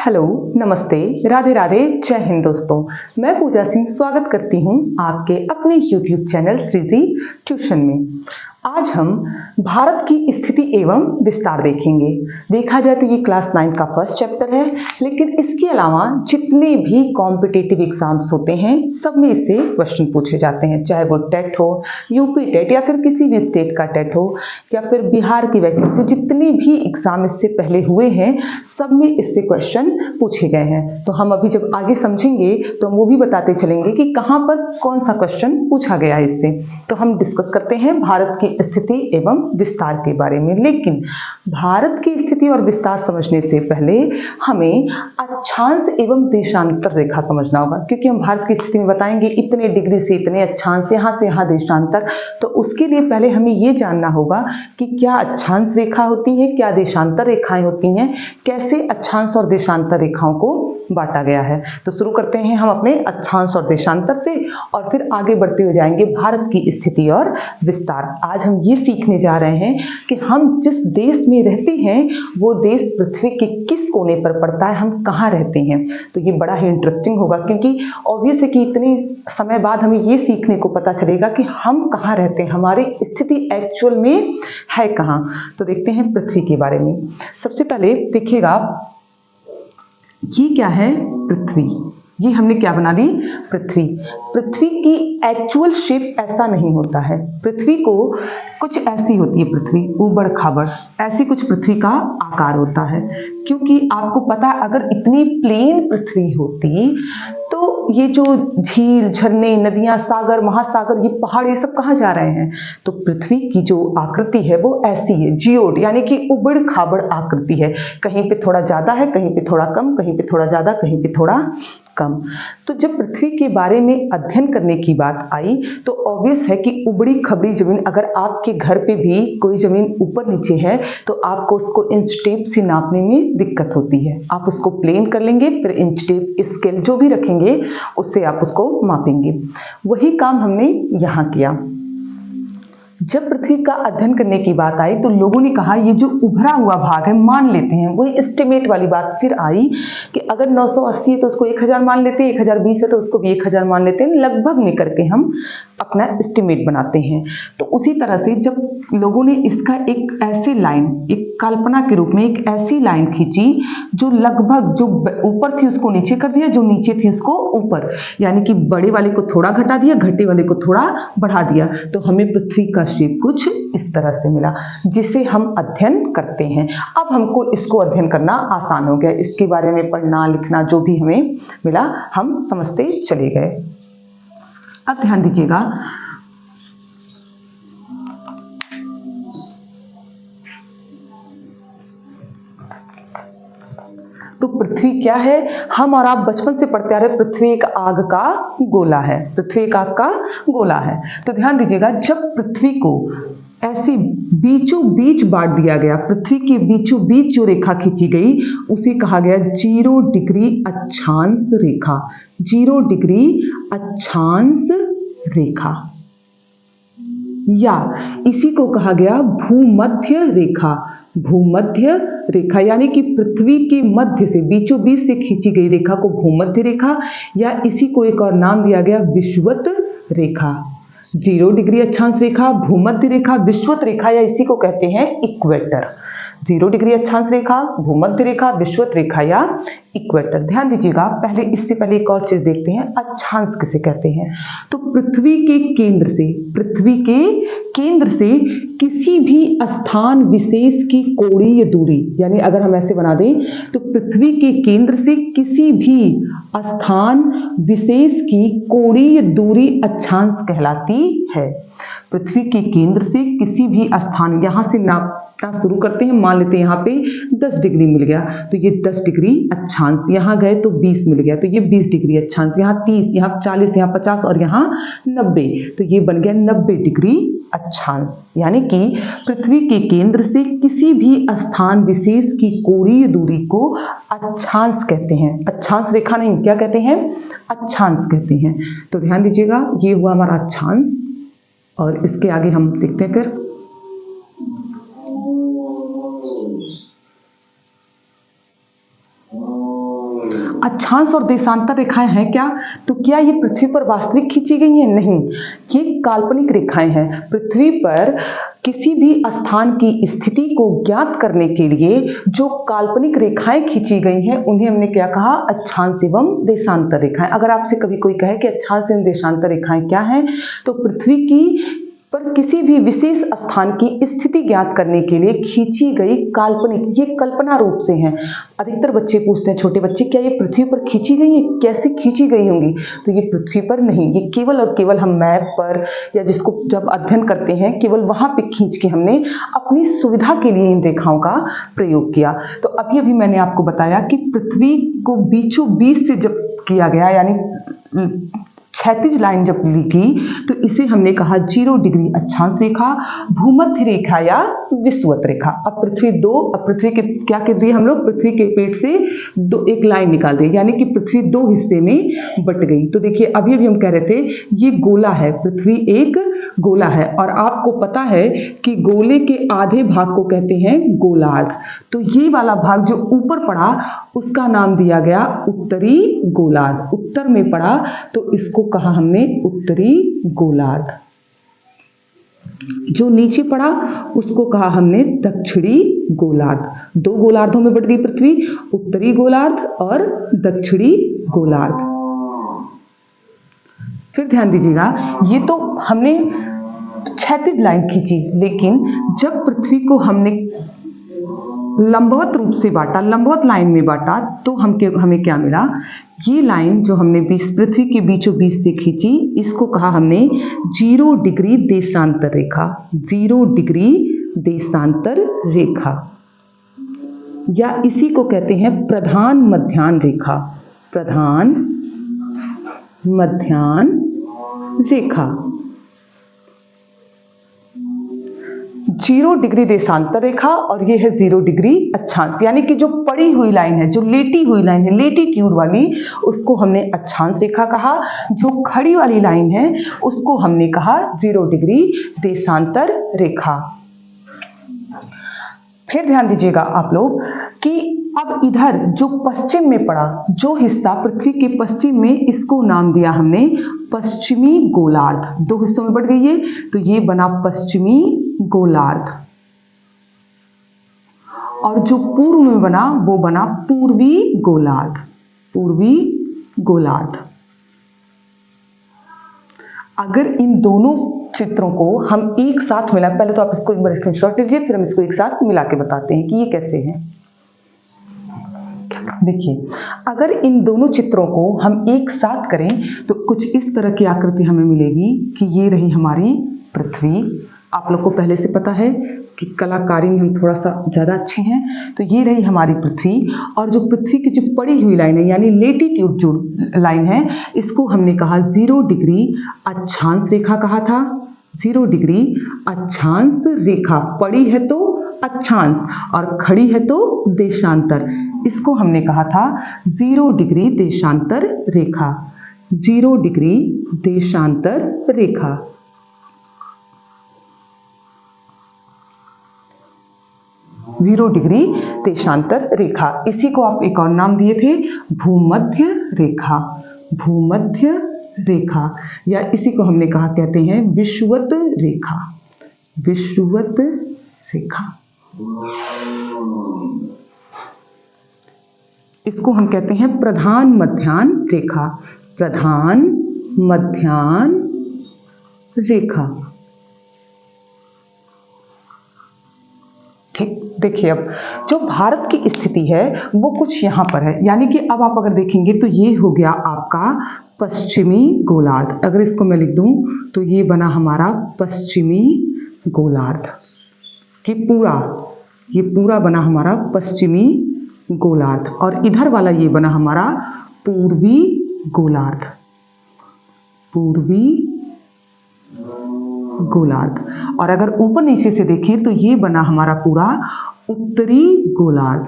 Hello, नमस्ते, राधे राधे, जय हिंद दोस्तों। मैं पूजा सिंह स्वागत करती हूँ आपके अपने YouTube चैनल श्रीजी ट्यूशन में। आज हम भारत की स्थिति एवं विस्तार देखेंगे। देखा जाए तो ये क्लास 9 का फर्स्ट चैप्टर है, लेकिन इसके अलावा जितने भी कॉम्पिटिटिव एग्जाम्स होते हैं सब में इससे क्वेश्चन पूछे जाते हैं, चाहे वो टेट हो, यूपी टेट या फिर किसी भी स्टेट का टेट हो या फिर बिहार की वैकेंसी, जितने भी एग्जाम इससे पहले हुए हैं सब में इससे क्वेश्चन पूछे गए हैं। तो हम अभी जब आगे समझेंगे तो हम वो भी बताते चलेंगे कि कहाँ पर कौन सा क्वेश्चन पूछा गया है इससे। तो हम डिस्कस करते हैं भारत की स्थिति एवं विस्तार के बारे में। लेकिन भारत की स्थिति और विस्तार समझने से पहले हमें अक्षांश एवं देशांतर रेखा समझना होगा, क्योंकि हम भारत की स्थिति में बताएंगे इतने डिग्री से इतने अक्षांश, यहाँ से यहाँ देशांतर। तो उसके लिए पहले हमें ये जानना होगा कि क्या अक्षांश रेखा होती है, क्या देशांतर रेखाएं होती हैं, कैसे अक्षांश और देशांतर रेखाओं को बांटा गया है। तो शुरू करते हैं हम अपने अक्षांश और देशांतर से और फिर आगे बढ़ते हुए जाएंगे भारत की स्थिति और विस्तार। आज हम ये सीखने जा रहे हैं कि हम जिस देश में रहते हैं वो देश पृथ्वी के किस कोने पर पड़ता है, हम कहाँ रहते हैं। तो ये बड़ा ही इंटरेस्टिंग होगा, क्योंकि ऑब्वियस है कि इतने समय बाद हमें ये सीखने को पता चलेगा कि हम कहाँ रहते हैं, हमारी स्थिति एक्चुअल में है कहाँ। तो देखते हैं पृथ्वी के बारे में। सबसे पहले देखिएगा, ये क्या है पृथ्वी, ये हमने क्या बना दी पृथ्वी। पृथ्वी की एक्चुअल शेप ऐसा नहीं होता है, पृथ्वी को कुछ ऐसी होती है, पृथ्वी ऊबड़ खाबड़ ऐसी कुछ पृथ्वी का आकार होता है। क्योंकि आपको पता है अगर इतनी प्लेन पृथ्वी होती तो ये जो झील, झरने, नदियां, सागर, महासागर, ये पहाड़, ये सब कहाँ जा रहे हैं। तो पृथ्वी की जो आकृति है वो ऐसी है, जियोड यानी कि उबड़ खाबड़ आकृति है। कहीं पे थोड़ा ज्यादा है, कहीं पे थोड़ा कम, कहीं पे थोड़ा ज्यादा, कहीं पे थोड़ा कम। तो जब पृथ्वी के बारे में अध्ययन करने की बात आई तो ऑब्वियस है कि उबड़ी खबड़ी जमीन, अगर आपके घर पे भी कोई जमीन ऊपर नीचे है तो आपको उसको इंच टेप से नापने में दिक्कत होती है। आप उसको प्लेन कर लेंगे, फिर इंच टेप स्केल जो भी रखेंगे उससे आप उसको मापेंगे। वही काम हमने यहाँ किया। जब पृथ्वी का अध्ययन करने की बात आई तो लोगों ने कहा ये जो उभरा हुआ भाग है मान लेते हैं, वही एस्टिमेट वाली बात फिर आई कि अगर 980 है तो उसको 1000 मान लेते हैं, 1020 है तो उसको भी 1000 मान लेते हैं, लगभग में करके हम अपना एस्टिमेट बनाते हैं। तो उसी तरह से जब लोगों ने इसका एक ऐसी लाइन, एक कल्पना के रूप में एक ऐसी लाइन खींची जो लगभग जो ऊपर थी उसको नीचे कर दिया, जो नीचे थी उसको ऊपर, यानी कि बड़े वाले को थोड़ा घटा दिया, घटे वाले को थोड़ा बढ़ा दिया, तो हमें पृथ्वी का शेप कुछ इस तरह से मिला, जिसे हम अध्ययन करते हैं। अब हमको इसको अध्ययन करना आसान हो गया, इसके बारे में पढ़ना लिखना जो भी हमें मिला हम समझते चले गए। अब ध्यान दीजिएगा, तो पृथ्वी क्या है, हम और आप बचपन से पढ़ते आ रहे, पृथ्वी एक आग का गोला है, पृथ्वी एक आग का गोला है। तो ध्यान दीजिएगा, जब पृथ्वी को ऐसे बीचों बीच बांट दिया गया, पृथ्वी के बीचों बीच जो रेखा खींची गई उसे कहा गया 0 डिग्री अक्षांश रेखा। 0 डिग्री अक्षांश रेखा, या इसी को कहा गया भूमध्य रेखा। भूमध्य रेखा यानी कि पृथ्वी के मध्य से, बीचों बीच से खींची गई रेखा को भूमध्य रेखा, या इसी को एक और नाम दिया गया विषुवत रेखा। 0 डिग्री अक्षांश रेखा, भूमध्य रेखा, विषुवत रेखा, या इसी को कहते हैं इक्वेटर। 0 डिग्री अक्षांश रेखा, भूमध्य रेखा, विषुवत रेखा या इक्वेटर। ध्यान दीजिएगा, पहले इससे पहले एक और चीज देखते हैं, अक्षांश किसे कहते हैं। तो पृथ्वी के केंद्र से, पृथ्वी के केंद्र से किसी भी स्थान विशेष की कोणीय दूरी, यानी अगर हम ऐसे बना दें तो पृथ्वी के केंद्र से किसी भी स्थान विशेष की कोणीय दूरी अक्षांश कहलाती है। पृथ्वी के केंद्र से किसी भी स्थान, यहां से नापना शुरू करते हैं, मान लेते हैं यहाँ पे 10 डिग्री मिल गया तो ये 10 डिग्री अक्षांश, यहाँ गए तो 20 मिल गया तो ये 20 डिग्री अक्षांश, यहाँ 30, यहाँ 40, यहाँ 50 और यहाँ 90, तो ये बन गया 90 डिग्री अक्षांश। यानी कि पृथ्वी के केंद्र से किसी भी स्थान विशेष की कोणीय दूरी को अक्षांश कहते हैं। अक्षांश रेखा नहीं, क्या कहते हैं, अक्षांश कहते हैं। तो ध्यान दीजिएगा, ये हुआ हमारा अक्षांश, और इसके आगे हम देखते हैं फिर अक्षांश और देशांतर रेखाएं हैं क्या? तो क्या ये पृथ्वी पर वास्तविक खींची गई हैं? नहीं, ये काल्पनिक रेखाएं हैं। पृथ्वी पर किसी भी स्थान की स्थिति को ज्ञात करने के लिए जो काल्पनिक रेखाएं खींची गई हैं उन्हें हमने क्या कहा? अक्षांश एवं देशांतर रेखाएं। अगर आपसे कभी कोई कहे कि अक्षांश एवं देशांतर रेखाएं क्या हैं, तो पृथ्वी की पर किसी भी विशेष स्थान की स्थिति ज्ञात करने के लिए खींची गई काल्पनिक, ये कल्पना रूप से हैं। अधिकतर बच्चे पूछते हैं, छोटे बच्चे, क्या ये पृथ्वी पर खींची गई हैं? कैसे खींची गई होंगी? तो ये पृथ्वी पर नहीं, ये केवल और केवल हम मैप पर या जिसको जब अध्ययन करते हैं केवल वहां पे खींच के हमने अपनी सुविधा के लिए इन रेखाओं का प्रयोग किया। तो अभी अभी मैंने आपको बताया कि पृथ्वी को बीचों बीच से जब किया गया, यानी क्षैतिज लाइन जब ली थी, तो इसे हमने कहा 0 डिग्री अक्षांश रेखा, भूमध्य रेखा या विषुवत रेखा। अब पृथ्वी के क्या कर दिए हम लोग? पृथ्वी के पेट से एक लाइन निकाल दी, यानी कि पृथ्वी 2 हिस्से में बट गई। तो देखिए अभी अभी हम कह रहे थे ये गोला है, पृथ्वी एक गोला है, और आपको पता है कि गोले के आधे भाग को कहते हैं गोलार्ध। तो ये वाला भाग जो ऊपर पड़ा उसका नाम दिया गया उत्तरी गोलार्ध। उत्तर में पड़ा तो इसको कहा हमने उत्तरी गोलार्ध। जो नीचे पड़ा उसको कहा हमने दक्षिणी गोलार्ध। 2 गोलार्धों में बट गई पृथ्वी, उत्तरी गोलार्ध और दक्षिणी गोलार्ध। फिर ध्यान दीजिएगा, ये तो हमने क्षैतिज लाइन खींची, लेकिन जब पृथ्वी को हमने लंबवत रूप से बांटा, लंबवत लाइन में बांटा, तो हमें क्या मिला? ये लाइन जो हमने पृथ्वी के बीचों बीच से खींची, इसको कहा हमने 0 डिग्री देशांतर रेखा। 0 डिग्री देशांतर रेखा, या इसी को कहते हैं प्रधान मध्याह्न रेखा। प्रधान मध्याह्न रेखा। 0 डिग्री देशांतर रेखा और ये है 0 डिग्री अक्षांश, यानी कि जो पड़ी हुई लाइन है, जो लेटी हुई लाइन है, लेटीट्यूड वाली, उसको हमने अक्षांश रेखा कहा। जो खड़ी वाली लाइन है उसको हमने कहा 0 डिग्री देशांतर रेखा। फिर ध्यान दीजिएगा आप लोग कि अब इधर जो पश्चिम में पड़ा, जो हिस्सा पृथ्वी के पश्चिम में, इसको नाम दिया हमने पश्चिमी गोलार्ध। 2 हिस्सों में बढ़ गई है, तो ये बना पश्चिमी गोलार्ध। और जो पूर्व में बना वो बना पूर्वी गोलार्ध। पूर्वी गोलार्ध। अगर इन दोनों चित्रों को हम एक साथ मिला, पहले तो आप इसको एक बार स्क्रीनशॉट लीजिए, फिर हम इसको एक साथ मिला के बताते हैं कि ये कैसे है। देखिए, अगर इन दोनों चित्रों को हम एक साथ करें तो कुछ इस तरह की आकृति हमें मिलेगी कि ये रही हमारी पृथ्वी। आप लोग को पहले से पता है कि कलाकारी में हम थोड़ा सा ज़्यादा अच्छे हैं। तो ये रही हमारी पृथ्वी, और जो पृथ्वी की जो पड़ी हुई लाइन है, यानी लेटीट्यूड जो लाइन है, इसको हमने कहा 0 डिग्री अक्षांश रेखा कहा था। 0 डिग्री अक्षांश रेखा, पड़ी है तो अक्षांश और खड़ी है तो देशांतर, इसको हमने कहा था 0 डिग्री देशांतर रेखा। 0 डिग्री देशांतर रेखा। 0 डिग्री देशांतर रेखा। इसी को आप एक और नाम दिए थे भूमध्य रेखा। भूमध्य रेखा, या इसी को हमने कहा कहते हैं विषुवत रेखा। विषुवत रेखा, इसको हम कहते हैं प्रधान मध्याह्न रेखा। प्रधान मध्याह्न रेखा। ठीक, देखिए अब जो भारत की स्थिति है वो कुछ यहाँ पर है, यानी कि अब आप अगर देखेंगे तो ये हो गया आपका पश्चिमी गोलार्ध। अगर इसको मैं लिख दूं तो ये बना हमारा पश्चिमी गोलार्ध। ये पूरा बना हमारा पश्चिमी गोलार्ध, और इधर वाला ये बना हमारा पूर्वी गोलार्ध। पूर्वी गोलार्ध। और अगर ऊपर नीचे से देखें तो ये बना हमारा पूरा उत्तरी गोलार्ध,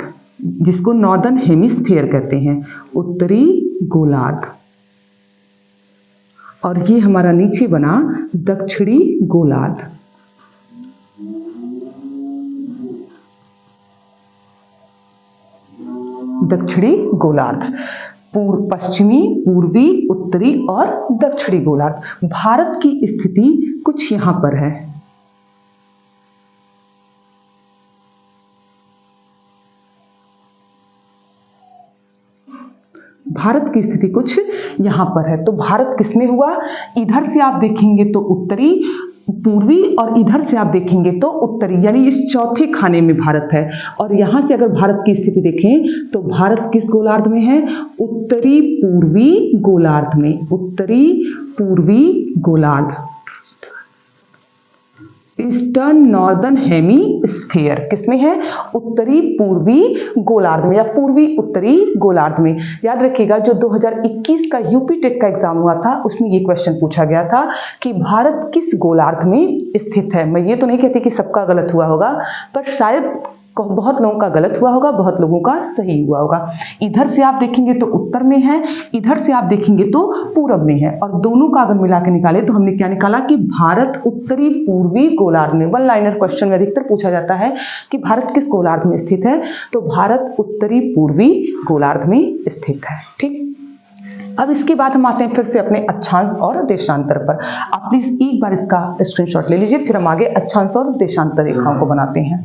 जिसको नॉर्दर्न हेमिस्फीयर कहते हैं, उत्तरी गोलार्ध। और ये हमारा नीचे बना दक्षिणी गोलार्ध। दक्षिणी गोलार्ध। पश्चिमी, पूर्वी, उत्तरी और दक्षिणी गोलार्ध। भारत की स्थिति कुछ यहां पर है। भारत की स्थिति कुछ यहां पर है। तो भारत किसमें हुआ? इधर से आप देखेंगे तो उत्तरी, पूर्वी और इधर से आप देखेंगे तो उत्तरी, यानी इस चौथे खाने में भारत है। और यहां से अगर भारत की स्थिति देखें तो भारत किस गोलार्ध में है? उत्तरी पूर्वी गोलार्ध में। उत्तरी पूर्वी गोलार्ध, ईस्टर्न नॉर्दर्न हेमीस्फीयर किसमें है? उत्तरी पूर्वी गोलार्ध में या पूर्वी उत्तरी गोलार्ध में। याद रखिएगा जो 2021 का यूपी टेट का एग्जाम हुआ था उसमें ये क्वेश्चन पूछा गया था कि भारत किस गोलार्ध में स्थित है। मैं ये तो नहीं कहती कि सबका गलत हुआ होगा, पर शायद बहुत लोगों का गलत हुआ होगा, बहुत लोगों का सही हुआ होगा। इधर से आप देखेंगे तो उत्तर में है, इधर से आप देखेंगे तो पूरब में है। और दोनों का अगर मिला के निकाले तो हमने क्या निकाला कि भारत उत्तरी पूर्वी गोलार्ध में। वन लाइनर क्वेश्चन में अधिकतर पूछा जाता है कि भारत किस गोलार्ध में स्थित है, तो भारत उत्तरी पूर्वी गोलार्ध में स्थित है। ठीक, अब इसके बाद हम आते हैं फिर से अपने अक्षांश और देशांतर पर। आप प्लीज एक बार इसका स्क्रीनशॉट ले लीजिए, फिर हम आगे अक्षांश और देशांतर रेखाओं को बनाते हैं।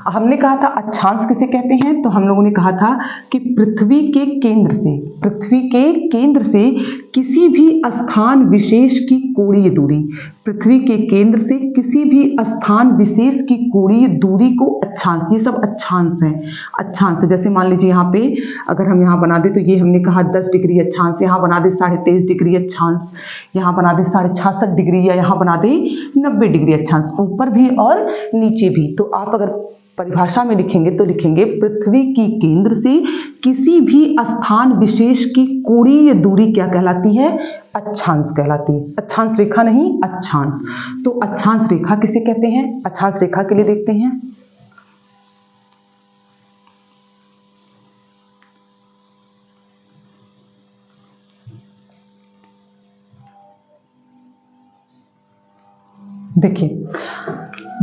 हमने कहा था अक्षांश किसे कहते हैं, तो हम लोगों ने कहा था कि पृथ्वी के केंद्र से किसी भी स्थान विशेष की कोणीय दूरी, पृथ्वी के केंद्र से किसी भी स्थान विशेष की कोणीय दूरी को अक्षांश, ये सब अक्षांश है। अक्षांश जैसे मान लीजिए यहाँ पे अगर हम यहाँ बना दे तो ये हमने कहा 10 डिग्री अक्षांश, यहाँ बना दे 23.5 डिग्री अक्षांश, यहाँ बना दे 66.5 डिग्री, या यहाँ बना दे 90 डिग्री अक्षांश, ऊपर भी और नीचे भी। तो आप अगर परिभाषा में लिखेंगे तो लिखेंगे पृथ्वी की केंद्र से किसी भी स्थान विशेष की कोणीय दूरी क्या कहलाती है? अक्षांश कहलाती है। अक्षांश रेखा नहीं, अक्षांश। तो अक्षांश रेखा किसे कहते हैं? अक्षांश रेखा के लिए देखते हैं। देखिए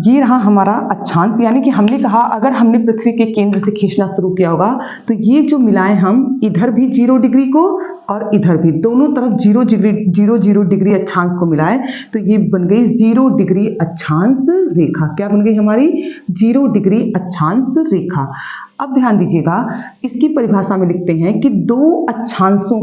ये रहा हमारा अक्षांश, यानी कि हमने कहा अगर हमने पृथ्वी के केंद्र से खींचना शुरू किया होगा तो ये जो मिलाएं हम इधर भी 0 डिग्री को और इधर भी, दोनों तरफ 0 डिग्री अक्षांश को मिलाएं तो ये बन गई 0 डिग्री अक्षांश रेखा। क्या बन गई हमारी? 0 डिग्री अक्षांश रेखा। अब ध्यान दीजिएगा, इसकी परिभाषा में लिखते हैं कि दो अक्षांशों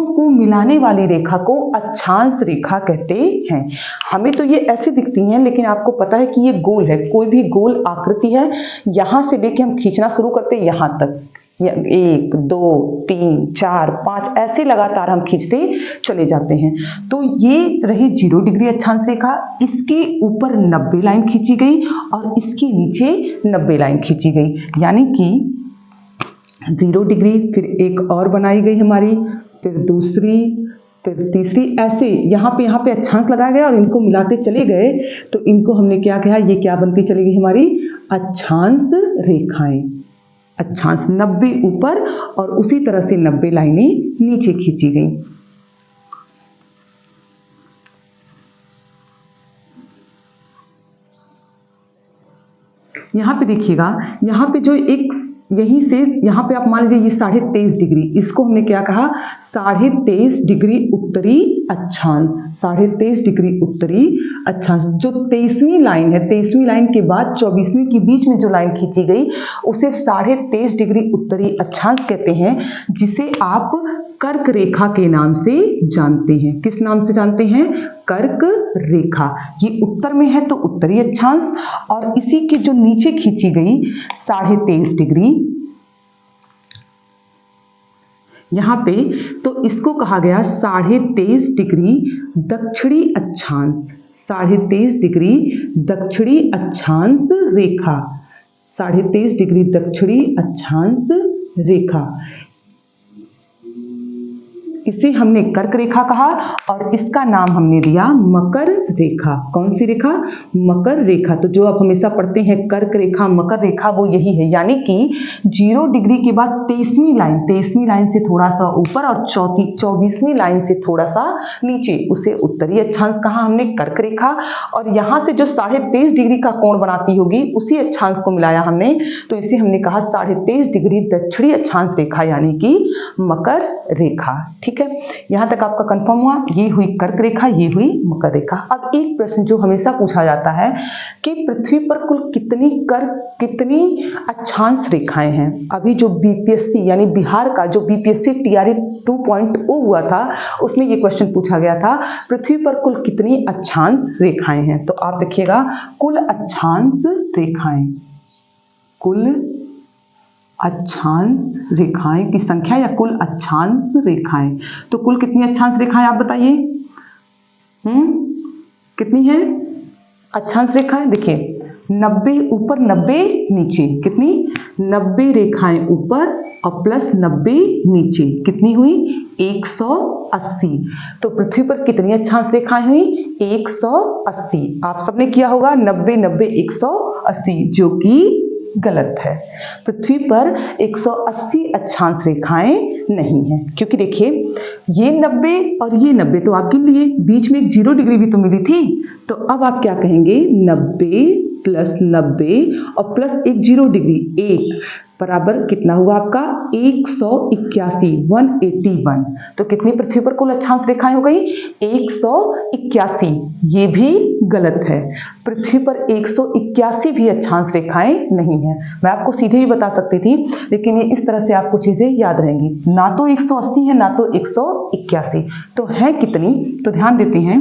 को मिलाने वाली रेखा को अक्षांश रेखा कहते हैं। हमें तो ये ऐसे दिखती हैं, लेकिन आपको पता है कि ये गोल है, कोई भी गोल आकृति है, यहां से लेके हम खींचना शुरू करते हैं यहां तक, 1 2 3 4 5 ऐसे लगातार हम खींचते चले जाते हैं। तो ये रही 0 डिग्री अक्षांश रेखा, इसके ऊपर 90 लाइन खींची गई और इसके नीचे 90 लाइन खींची गई, यानी कि 0 डिग्री, फिर एक और बनाई गई हमारी, फिर दूसरी, फिर तीसरी, ऐसे यहाँ पे अक्षांश लगाया गया और इनको मिलाते चले गए तो इनको हमने क्या कहा? ये क्या बनती चली गई हमारी? अक्षांश रेखाएं। अक्षांश 90 ऊपर और उसी तरह से 90 लाइनें नीचे खींची गई। यहाँ पे देखिएगा, यहाँ पे जो एक यहीं से यहाँ पे आप मान लीजिए ये 23.5 डिग्री, इसको हमने क्या कहा? 23.5 डिग्री उत्तरी अक्षांश। 23.5 डिग्री उत्तरी अक्षांश। जो 23वीं लाइन है, 23वीं लाइन के बाद 24वीं के बीच में जो लाइन खींची गई उसे 23.5 डिग्री उत्तरी अक्षांश कहते हैं, जिसे आप कर्क रेखा के नाम से जानते हैं। किस नाम से जानते हैं? कर्क रेखा। ये उत्तर में है तो उत्तरी अक्षांश, और इसी के जो नीचे खींची गई 23.5 डिग्री यहां पे, तो इसको कहा गया 23.5 डिग्री दक्षिणी अक्षांश। 23.5 डिग्री दक्षिणी अक्षांश रेखा। 23.5 डिग्री दक्षिणी अक्षांश रेखा, इसे हमने कर्क रेखा कहा और इसका नाम हमने दिया मकर रेखा। कौन सी रेखा? मकर रेखा। तो जो आप हमेशा पढ़ते हैं कर्क रेखा, मकर रेखा, वो यही है। यानी कि 0 डिग्री के बाद 23वीं लाइन से थोड़ा सा ऊपर और 24वीं लाइन से थोड़ा सा नीचे, उसे उत्तरी अक्षांश कहा हमने, कर्क रेखा। और यहाँ से जो 23.5 डिग्री का कोण बनाती होगी उसी अक्षांश को मिलाया हमने, तो इसे हमने कहा 23.5 डिग्री दक्षिणी अक्षांश रेखा, यानी कि मकर रेखा। ठीक है, यहां तक आपका कंफर्म हुआ। ये हुई कर्क रेखा, ये हुई मकर रेखा। अब एक प्रश्न जो हमेशा पूछा जाता है कि पृथ्वी पर कुल कितनी अक्षांश रेखाएं हैं। अभी जो बीपीएससी यानी बिहार का जो बीपीएससी टीआरई 2.0 हुआ था, उसमें ये क्वेश्चन पूछा गया था, पृथ्वी पर कुल कितनी अक्षांश रेखाएं हैं। तो आप देखिएगा, कुल अक्षांश रेखाएं, कुल अक्षांश रेखाएं की संख्या या कुल अक्षांश रेखाएं, तो कुल कितनी अक्षांश रेखाएं आप बताइए? कितनी है अक्षांश रेखाएं? देखिए 90 ऊपर 90 नीचे, कितनी? 90 रेखाएं ऊपर और प्लस 90 नीचे, कितनी हुई? 180। तो पृथ्वी पर कितनी अक्षांश रेखाएं हुई? 180। आप सबने किया होगा 90 90 180, जो कि गलत है। पृथ्वी पर 180 अक्षांश रेखाएं नहीं है, क्योंकि देखिए ये 90 और ये 90 तो आप गिन लिए, बीच में एक 0 डिग्री भी तो मिली थी। तो अब आप क्या कहेंगे? 90 प्लस 90 और प्लस एक 0 डिग्री, 1 बराबर कितना हुआ आपका? 181, 181। तो कितनी पृथ्वी पर कुल अक्षांश रेखाएं हो गई? 181। ये भी गलत है, पृथ्वी पर 181 भी अक्षांश रेखाएं नहीं है। मैं आपको सीधे भी बता सकती थी, लेकिन ये इस तरह से आपको चीजें याद रहेंगी, ना तो 180 है ना तो 181, तो है कितनी? तो ध्यान देते हैं,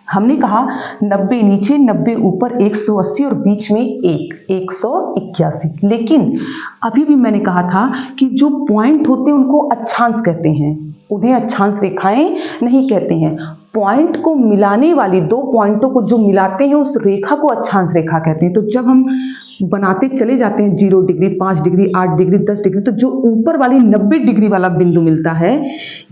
हमने कहा 90 नीचे 90 ऊपर 180 और बीच में 181। लेकिन अभी भी मैंने कहा था कि जो पॉइंट होते हैं उनको अक्षांश कहते हैं, उन्हें अक्षांश रेखाएं नहीं कहते हैं। पॉइंट को मिलाने वाली, दो पॉइंटों को जो मिलाते हैं उस रेखा को अक्षांश रेखा कहते हैं। तो जब हम बनाते चले जाते हैं 0 डिग्री, 5 डिग्री, 8 डिग्री, 10 डिग्री, तो जो ऊपर वाली 90 डिग्री वाला बिंदु मिलता है,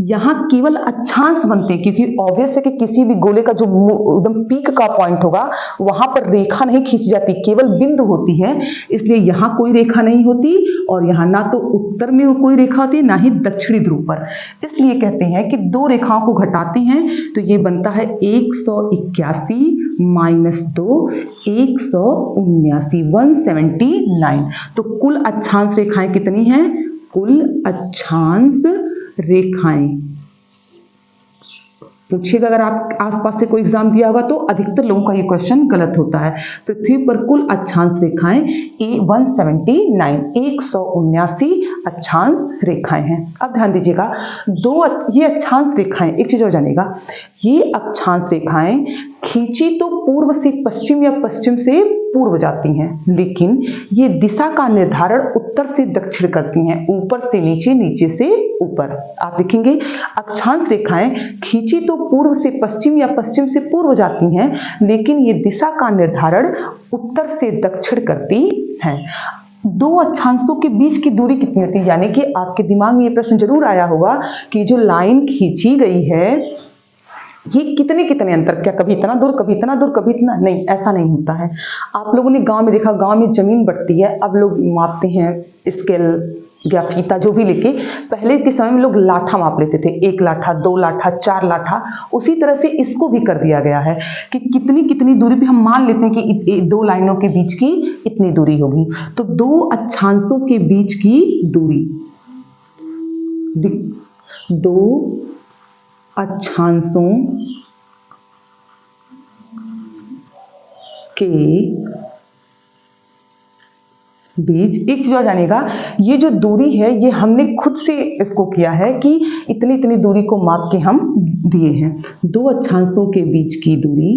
यहाँ केवल अक्षांश बनते हैं, क्योंकि ऑब्वियस है कि किसी भी गोले का जो एकदम पीक का पॉइंट होगा वहां पर रेखा नहीं खींची जाती, केवल बिंदु होती है। इसलिए यहाँ कोई रेखा नहीं होती और यहाँ ना तो उत्तर में कोई रेखा होती है ना ही दक्षिणी ध्रुव पर। इसलिए कहते हैं कि दो रेखाओं को घटाते हैं तो ये बनता है 181 माइनस 2, 179, 179। तो कुल अक्षांश रेखाएं कितनी हैं? कुल अक्षांश रेखाएं, पूछिएगा अगर आप आसपास से कोई एग्जाम दिया होगा तो अधिकतर लोगों का ये क्वेश्चन गलत होता है। पृथ्वी पर कुल अक्षांश रेखाएं 179, 179 अक्षांश रेखाएं हैं। अब ध्यान दीजिएगा, ये अक्षांश रेखाएं, एक चीज और जानिएगा, ये अक्षांश रेखाएं खींची तो पूर्व से पश्चिम या पश्चिम से पूर्व जाती हैं, लेकिन ये दिशा का निर्धारण उत्तर से दक्षिण करती हैं, ऊपर से नीचे, नीचे से ऊपर। आप लिखेंगे अक्षांश रेखाएं खींची तो पूर्व से पश्चिम या पश्चिम से पूर्व जाती हैं, लेकिन ये दिशा का निर्धारण उत्तर से दक्षिण करती हैं। दो अक्षांशों के बीच की दूरी कितनी होती है? यानी कि आपके दिमाग में ये प्रश्न जरूर आया होगा कि जो लाइन खींची गई है ये कितने कितने अंतर, क्या कभी इतना दूर, कभी इतना दूर, कभी इतना? नहीं, ऐसा नहीं होता है। आप लोगों ने गांव में देखा, गांव में जमीन बढ़ती है, अब लोग मापते हैं स्केल या फीता जो भी लेके। पहले के समय में लोग लाठा माप लेते थे, 1 लाठा, 2 लाठा, 4 लाठा। उसी तरह से इसको भी कर दिया गया है कि कितनी कितनी दूरी पे हम मान लेते हैं कि दो लाइनों के बीच की इतनी दूरी होगी। तो दो अक्षांशों के बीच की दूरी, दो अक्षांशों के बीच, एक चीज और जानिएगा, ये जो दूरी है ये हमने खुद से इसको किया है कि इतनी इतनी दूरी को माप के हम दिए हैं। दो अक्षांशों के बीच की दूरी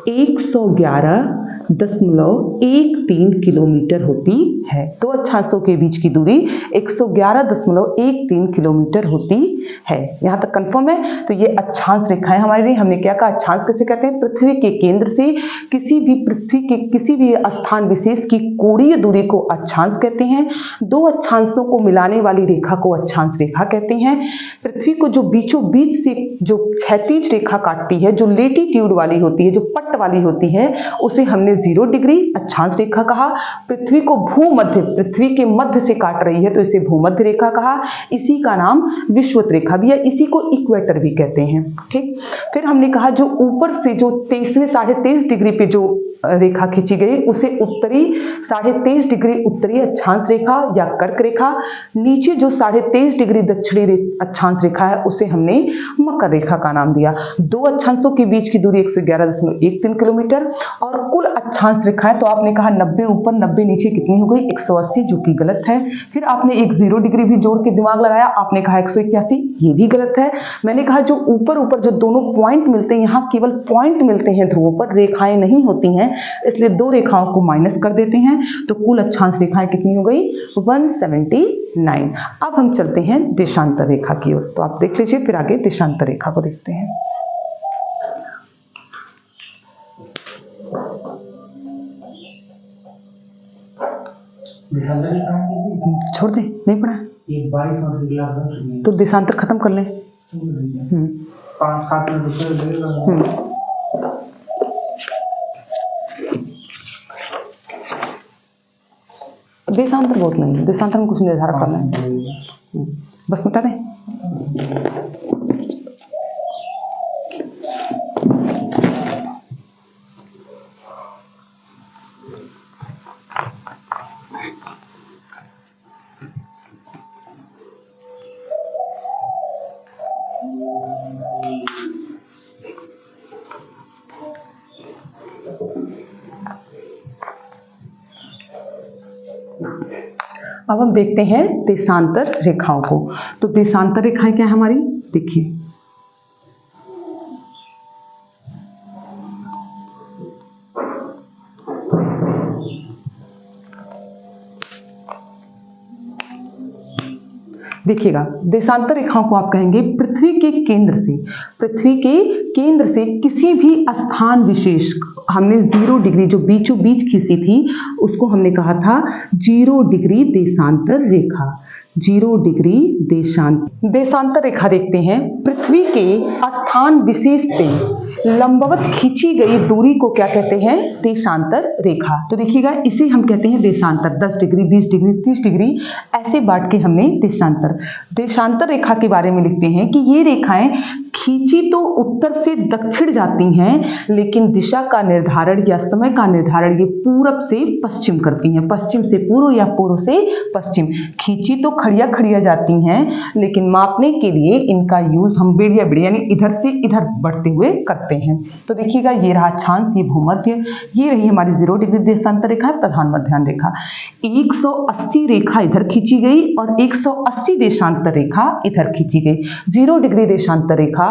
111 11.13 किलोमीटर होती है। दो अक्षांशों के बीच की दूरी 111.13 किलोमीटर होती है। यहाँ तक कंफर्म है। तो ये अक्षांश रेखाएं हमारे लिए, हमने क्या कहा, अक्षांश किसे कहते हैं, पृथ्वी के केंद्र से किसी भी पृथ्वी के किसी भी स्थान विशेष की कोणीय दूरी को अक्षांश कहते हैं। दो अक्षांशों को मिलाने वाली रेखा को अक्षांश रेखा कहते हैं। पृथ्वी को जो बीचों बीच से जो क्षैतिज रेखा काटती है, जो लेटीट्यूड वाली होती है, जो पट्ट वाली होती है, उसे हमने 0 डिग्री अक्षांश रेखा कहा। पृथ्वी को भूमध्य, पृथ्वी के मध्य से काट रही है तो इसे भूमध्य रेखा कहा। इसी का नाम विषुवत रेखा भी है, इसी को इक्वेटर भी कहते हैं। ठीक, फिर हमने कहा जो ऊपर से जो 23.5 डिग्री पे जो रेखा खींची गई उसे उत्तरी 23.5 डिग्री उत्तरी अक्षांश रेखा या कर्क रेखा, नीचे जो 23.5 डिग्री दक्षिणी अक्षांश रेखा है उसे हमने मकर रेखा का नाम दिया। दो अक्षांशों के बीच की दूरी 111.13 किलोमीटर और कुल अक्षांश रेखाएं, तो आपने कहा 90 ऊपर 90 नीचे कितनी हो गई, 180, जो कि गलत है। फिर आपने एक 0 डिग्री भी जोड़ के दिमाग लगाया, आपने कहा 181, ये भी गलत है। मैंने कहा जो ऊपर ऊपर जो दोनों पॉइंट मिलते हैं, यहाँ केवल पॉइंट मिलते हैं ध्रुवों पर, रेखाएं नहीं होती हैं, इसलिए दो रेखाओं को माइनस कर देते हैं। तो कुल अक्षांश रेखाएं कितनी हो गई, 179। अब हम चलते हैं देशांतर रेखा की ओर। तो आप देख लीजिए, फिर आगे देशांतर रेखा को देखते हैं। छोड़ दे, नहीं पढ़ा तो देशांतर खत्म कर लें। देशांतर बहुत नहीं है, देशांतर में कुछ निर्धारण करना है, बस मिटा दें। अब हम देखते हैं देशांतर रेखाओं को। तो देशांतर रेखाएं क्या है हमारी, देखिए देखिएगा, देशांतर रेखाओं को आप कहेंगे पृथ्वी के केंद्र से किसी भी स्थान विशेष, हमने 0 डिग्री जो बीचों बीच खींची थी उसको हमने कहा था 0 डिग्री देशांतर रेखा। 0 डिग्री देशांतर रेखा देखते हैं। पृथ्वी के स्थान विशेष से लंबवत खींची गई दूरी को क्या कहते हैं, देशांतर रेखा। तो देखिएगा, इसे हम कहते हैं देशांतर। 10 डिग्री 20 डिग्री 30 डिग्री ऐसे बांट के हमने देशांतर रेखा के बारे में लिखते हैं कि ये रेखाएं खींची तो उत्तर से दक्षिण जाती हैं, लेकिन दिशा का निर्धारण या समय का निर्धारण ये पूरब से पश्चिम करती हैं, पश्चिम से पूर्व या पूर्व से पश्चिम। खींची तो खड़िया जाती हैं, लेकिन मापने के लिए इनका यूज हम बेड़िया यानी इधर से इधर बढ़ते हुए करते हैं। तो देखिएगा, ये रहा अक्षांश, ये भूमध्य, ये रही हमारी 0 डिग्री देशांतर रेखा, प्रधान मध्याह्न रेखा। 180 रेखा इधर खींची गई और 180 देशांतर रेखा इधर खींची गई। 0 डिग्री देशांतर रेखा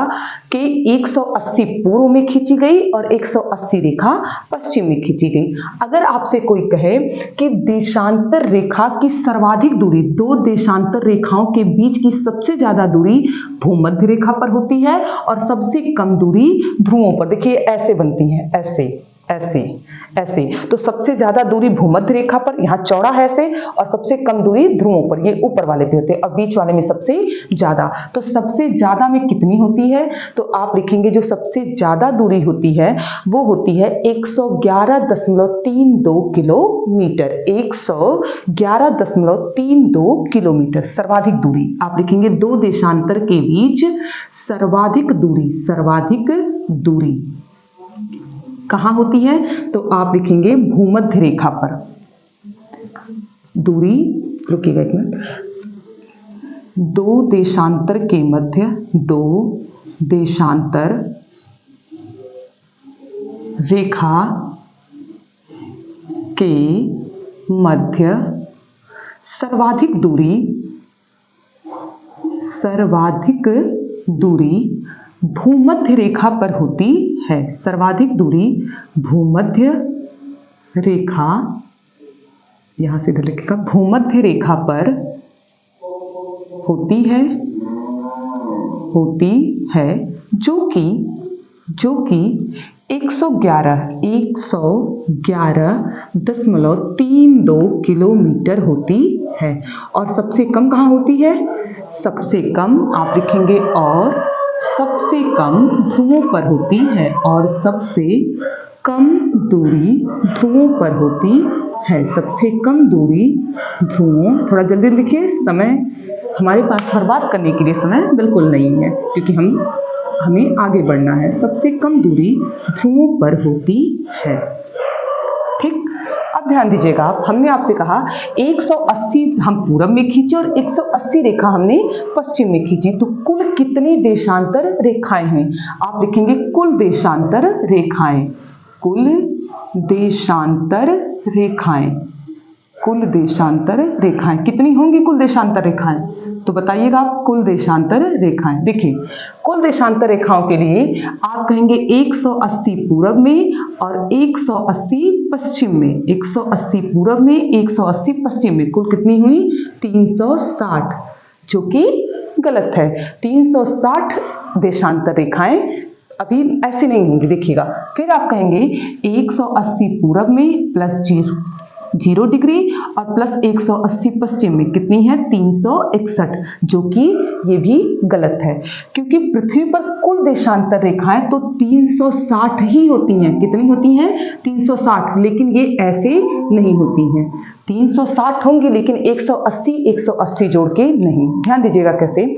के 180 पूर्व में खींची गई और 180 रेखा पश्चिम में खींची गई। अगर आपसे कोई कहे कि देशांतर रेखा की सर्वाधिक दूरी, दो देशांतर रेखाओं के बीच की सबसे ज्यादा दूरी भूमध्य रेखा पर होती है और सबसे कम दूरी ध्रुवों पर, देखिए ऐसे बनती है, ऐसे। तो सबसे ज्यादा दूरी भूमध्य रेखा पर, यहाँ चौड़ा है ऐसे, और सबसे कम दूरी ध्रुवों पर, ये ऊपर वाले पे होते हैं और बीच वाले में सबसे ज्यादा। तो सबसे ज्यादा में कितनी होती है, तो आप लिखेंगे जो सबसे ज्यादा दूरी होती है वो होती है 111.32 किलोमीटर। 111.32 किलोमीटर सर्वाधिक दूरी। आप लिखेंगे दो देशांतर के बीच सर्वाधिक दूरी कहाँ होती है, तो आप लिखेंगे भूमध्य रेखा पर। दूरी, रुकिएगा एक मिनट, दो देशांतर के रेखा के मध्य सर्वाधिक दूरी भूमध्य रेखा पर होती है। सर्वाधिक दूरी भूमध्य रेखा, यहां से इधर लिखेगा, भूमध्य रेखा पर होती है जो कि 111.32 किलोमीटर होती है। और सबसे कम कहाँ होती है? सबसे कम आप लिखेंगे और सबसे कम ध्रुवों पर होती है, और सबसे कम दूरी ध्रुवों पर होती है। सबसे कम दूरी ध्रुवों, थोड़ा जल्दी लिखिए, समय हमारे पास हर बात करने के लिए समय बिल्कुल नहीं है, क्योंकि हमें आगे बढ़ना है। सबसे कम दूरी ध्रुवों पर होती है। ठीक, अब ध्यान दीजिएगा, हमने आपसे कहा 180 हम पूरब में खींचे और 180 रेखा हमने पश्चिम में खींची, तो कुल कितनी देशांतर रेखाएं हैं? आप लिखेंगे कुल देशांतर रेखाएं। कुल देशांतर रेखाएं, कुल देशांतर रेखाएं कितनी होंगी? कुल देशांतर रेखाएं तो बताइएगा आप। कुल देशांतर रेखाएं, देखिए कुल देशांतर रेखाओं के लिए आप कहेंगे 180 पूरब में और 180 पश्चिम में। 180 पूरब में, 180 पश्चिम में, कुल कितनी हुई? 360, जो कि गलत है। 360 देशांतर रेखाएं अभी ऐसे नहीं होंगी, देखिएगा। फिर आप कहेंगे 180 पूरब में प्लस 0 डिग्री और प्लस 180 पश्चिम में कितनी है? 361, जो कि ये भी गलत है, क्योंकि पृथ्वी पर कुल देशांतर रेखाएं तो 360 ही होती हैं। कितनी होती हैं? 360, लेकिन ये ऐसे नहीं होती हैं। 360 होंगी, लेकिन 180 जोड़ के नहीं। ध्यान दीजिएगा कैसे।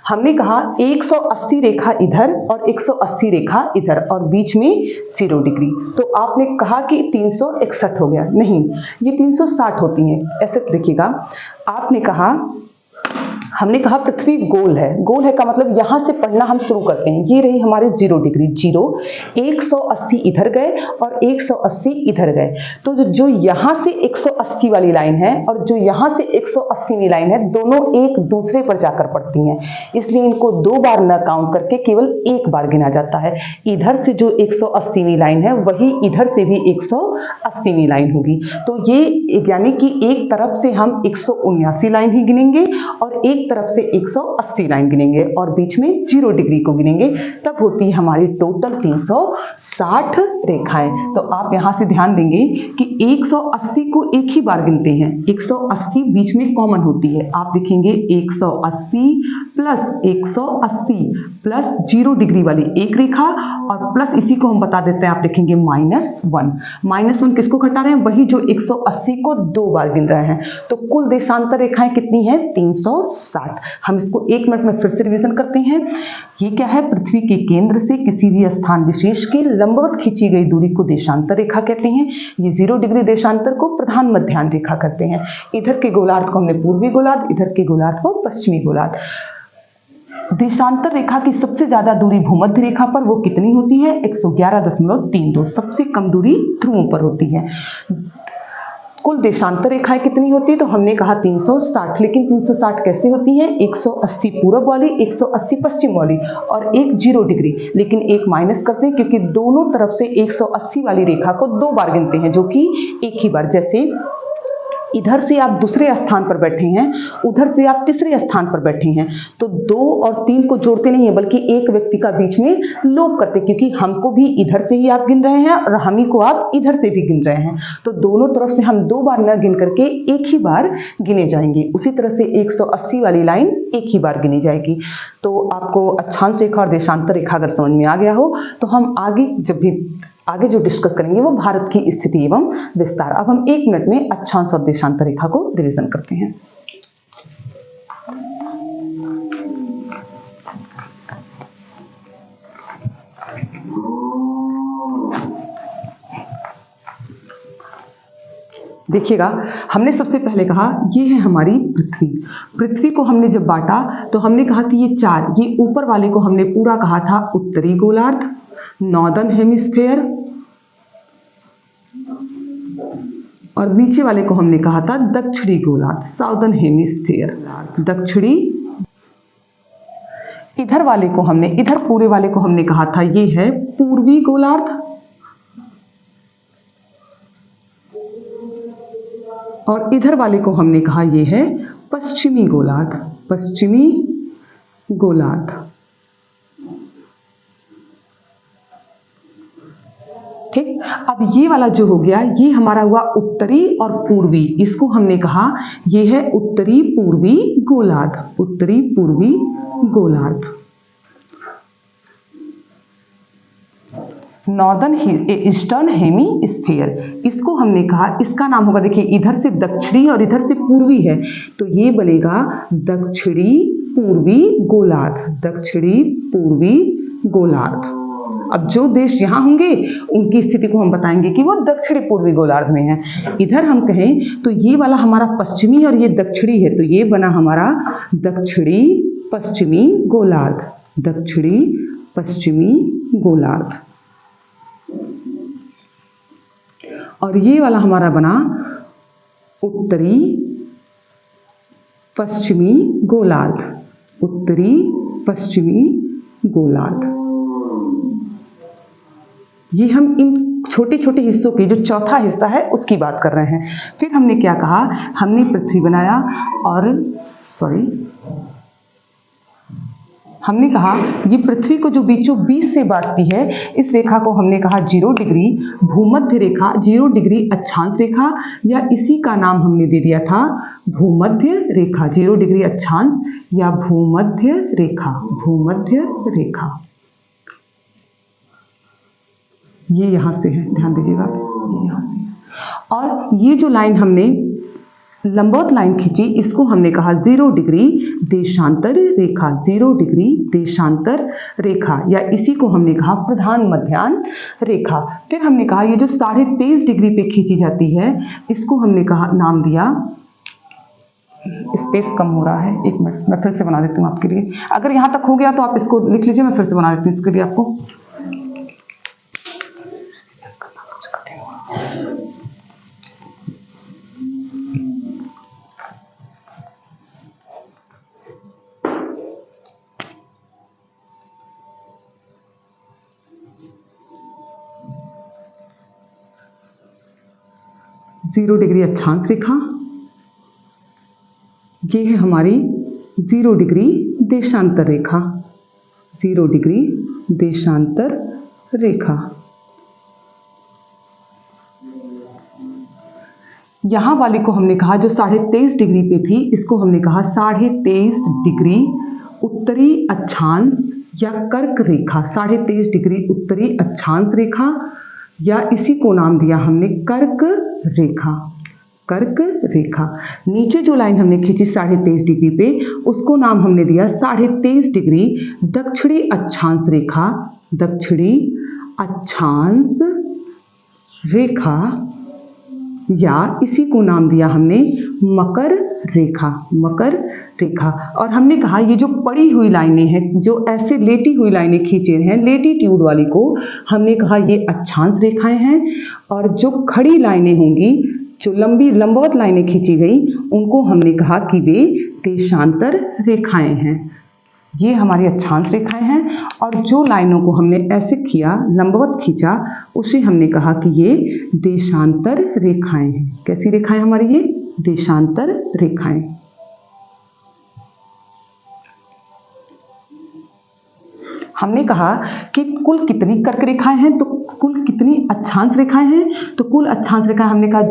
हमने कहा 180 रेखा इधर और 180 रेखा इधर और बीच में 0 डिग्री, तो आपने कहा कि 361 हो गया। नहीं, ये 360 होती हैं। ऐसे देखिएगा, आपने कहा, हमने कहा पृथ्वी गोल है। गोल है का मतलब यहां से पढ़ना हम शुरू करते हैं। ये रही हमारे 0 डिग्री, 0, 180 इधर गए और 180 इधर गए, तो जो यहां से 180 वाली लाइन है और जो यहां से 180वीं लाइन है, दोनों एक दूसरे पर जाकर पड़ती हैं, इसलिए इनको 2 बार न काउंट करके केवल 1 बार गिना जाता है। इधर से जो 180वीं लाइन है वही इधर से भी 180वीं लाइन होगी, तो ये यानी कि एक तरफ से हम 179 लाइन ही गिनेंगे और एक तरफ से 180 लाइन गिनेंगे और बीच में 0 डिग्री को गिनेंगे, तब होती है हमारी टोटल 360 रेखाएं। तो आप यहां से ध्यान देंगे कि 180 को एक ही बार गिनते हैं, 180 बीच में कॉमन होती है। आप लिखेंगे 180 प्लस 180 प्लस 0 डिग्री वाली एक रेखा और प्लस इसी को हम बता देते हैं, आप लिखेंगे -1। -1 किसको घटा रहे हैं? वही जो 180 को 2 बार गिन रहे हैं। तो कुल देशांतर रेखाएं कितनी है? 360। हम इसको 1 मिनट में फिर से रिवीजन करते हैं। ये क्या है? पृथ्वी के केंद्र से किसी भी स्थान विशेष के लंबवत खींची गई दूरी को देशांतर रेखा कहते हैं। ये 0 डिग्री देशांतर को प्रधान मध्याह्न रेखा कहते हैं। इधर के गोलार्ध को हमने पूर्वी गोलार्ध, इधर के गोलार्ध को पश्चिमी गोलार्ध। देशांतर रेखा की सबसे ज्यादा दूरी भूमध्य रेखा पर वो कितनी होती है? 111.32। सबसे कम दूरी ध्रुवों पर होती है। कुल देशांतर रेखाएं कितनी होती है? तो हमने कहा 360, लेकिन 360 कैसे होती हैं? 180 पूरब वाली, 180 पश्चिम वाली और एक 0 डिग्री, लेकिन एक माइनस करते हैं क्योंकि दोनों तरफ से 180 वाली रेखा को 2 बार गिनते हैं, जो कि एक ही बार। जैसे इधर से आप दूसरे स्थान पर बैठे हैं, उधर से आप तीसरे स्थान पर बैठे हैं, तो 2 और 3 को जोड़ते नहीं है, बल्कि एक व्यक्ति का बीच में लोप करते, क्योंकि हमको भी इधर से ही आप गिन रहे हैं और हम ही को आप इधर से भी गिन रहे हैं, तो दोनों तरफ से हम 2 बार न गिन करके एक ही बार गिने जाएंगे। उसी तरह से 180 वाली लाइन एक ही बार गिनी जाएगी। तो आपको अक्षांश रेखा और देशांतर रेखा अगर समझ में आ गया हो, तो हम आगे जो डिस्कस करेंगे वो भारत की स्थिति एवं विस्तार। अब हम 1 मिनट में अक्षांश और देशांतर रेखा को रिवीजन करते हैं। देखिएगा, हमने सबसे पहले कहा ये है हमारी पृथ्वी। पृथ्वी को हमने जब बांटा तो हमने कहा कि ये 4, ये ऊपर वाले को हमने पूरा कहा था उत्तरी गोलार्ध, नॉर्दर्न हेमिस्फीयर, और नीचे वाले को हमने कहा था दक्षिणी गोलार्ध, साउदर्न हेमिस्फीयर, दक्षिणी। इधर पूरे वाले को हमने कहा था ये है पूर्वी गोलार्ध, और इधर वाले को हमने कहा ये है पश्चिमी गोलार्ध, पश्चिमी गोलार्ध। ठीक, अब ये वाला जो हो गया ये हमारा हुआ उत्तरी और पूर्वी, इसको हमने कहा ये है उत्तरी पूर्वी गोलार्ध, उत्तरी पूर्वी गोलार्ध। नॉर्दर्न ईस्टर्न हेमीस्फीयर, इसको हमने कहा, इसका नाम होगा, देखिए इधर से दक्षिणी और इधर से पूर्वी है तो ये बनेगा दक्षिणी पूर्वी गोलार्ध, दक्षिणी पूर्वी गोलार्ध। अब जो देश यहाँ होंगे उनकी स्थिति को हम बताएंगे कि वो दक्षिणी पूर्वी गोलार्ध में है। इधर हम कहें तो ये वाला हमारा पश्चिमी और ये दक्षिणी है तो ये बना हमारा दक्षिणी पश्चिमी गोलार्ध, दक्षिणी पश्चिमी गोलार्ध। और ये वाला हमारा बना उत्तरी पश्चिमी गोलार्ध, उत्तरी पश्चिमी गोलार्ध। ये हम इन छोटे छोटे हिस्सों के जो चौथा हिस्सा है उसकी बात कर रहे हैं। फिर हमने क्या कहा, हमने पृथ्वी बनाया और हमने कहा ये पृथ्वी को जो बीचों बीच से बांटती है इस रेखा को हमने कहा 0 डिग्री भूमध्य रेखा, 0 डिग्री अक्षांश रेखा, या इसी का नाम हमने दे दिया था भूमध्य रेखा, 0 डिग्री अक्षांश या भूमध्य रेखा, भूमध्य रेखा। ये यहां से है, ध्यान दीजिएगा, ये यहां से है। और ये जो लाइन हमने लंबवत लाइन खींची इसको हमने कहा 0 डिग्री देशांतर रेखा, 0 डिग्री देशांतर रेखा, या इसी को हमने कहा प्रधान मध्याह्न रेखा। फिर हमने कहा ये जो 23.5 डिग्री पे खींची जाती है इसको हमने कहा, नाम दिया, स्पेस कम हो रहा है, एक मिनट मैं फिर से बना देती हूँ आपके लिए। अगर यहाँ तक हो गया तो आप इसको लिख लीजिए, मैं फिर से बना देती हूँ इसके लिए आपको। जीरो डिग्री अक्षांश रेखा, ये है हमारी 0 डिग्री देशांतर रेखा, 0 डिग्री देशांतर रेखा। यहां वाले को हमने कहा जो 23.5 डिग्री पे थी इसको हमने कहा 23.5 डिग्री उत्तरी अक्षांश या कर्क रेखा, 23.5 डिग्री उत्तरी अक्षांश रेखा, या इसी को नाम दिया हमने कर्क रेखा, कर्क रेखा। नीचे जो लाइन हमने खींची 23.5 डिग्री पे उसको नाम हमने दिया 23.5 डिग्री दक्षिणी अक्षांश रेखा, दक्षिणी अक्षांश रेखा, या इसी को नाम दिया हमने मकर रेखा, मकर रेखा। और हमने कहा ये जो पड़ी हुई लाइनें हैं, जो ऐसे लेटी हुई लाइनें खींचे हैं, लेटीट्यूड वाली को हमने कहा ये अक्षांश रेखाएं हैं, और जो खड़ी लाइनें होंगी, जो लंबी लंबवत लाइनें खींची गई, उनको हमने कहा कि वे देशांतर रेखाएं हैं। ये हमारी अक्षांश रेखाएं हैं, और जो लाइनों को हमने ऐसे किया, लंबवत खींचा, उसे हमने कहा कि ये देशांतर रेखाएं हैं। कैसी रेखाएं हमारी ये? देशांतर रेखाएं। हमने कहा कि कुल कितनी कर्क रेखाएं हैं, तो कुल कितनी अक्षांश रेखाएं हैं, तो कुल अक्षांश रेखाएं हमने कहा